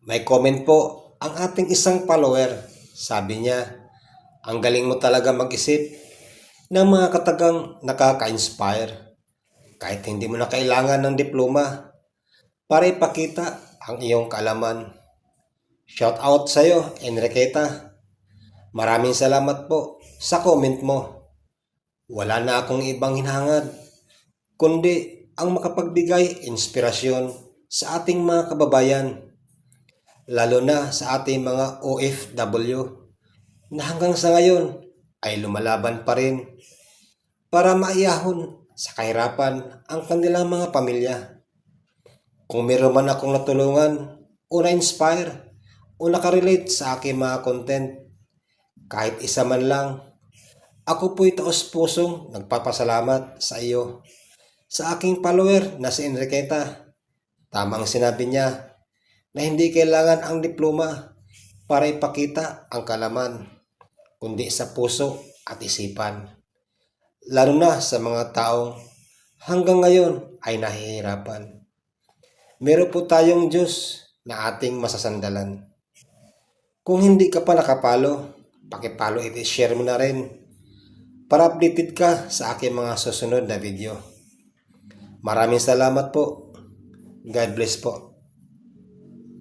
May comment po ang ating isang follower. Sabi niya, ang galing mo talaga mag-isip ng mga katagang nakaka-inspire. Kahit hindi mo na kailangan ng diploma para ipakita ang iyong kaalaman. Shout out sa iyo, Enriqueta. Maraming salamat po sa comment mo. Wala na akong ibang hinahangad, kundi ang makapagbigay inspirasyon sa ating mga kababayan, lalo na sa ating mga OFW na hanggang sa ngayon ay lumalaban pa rin para maiyahon sa kahirapan ang kanilang mga pamilya. Kung meron man akong natulungan o na-inspire o nakarelate sa aking mga content, kahit isa man lang, ako po'y taos-pusong nagpapasalamat sa iyo. Sa aking follower na si Enriqueta, tamang sinabi niya na hindi kailangan ang diploma para ipakita ang kalaman, kundi sa puso at isipan. Lalo na sa mga taong hanggang ngayon ay nahihirapan. Meron po tayong Diyos na ating masasandalan. Kung hindi ka pa nakapalo, pakipalo at share mo na rin para updated ka sa aking mga susunod na video. Maraming salamat po. God bless po.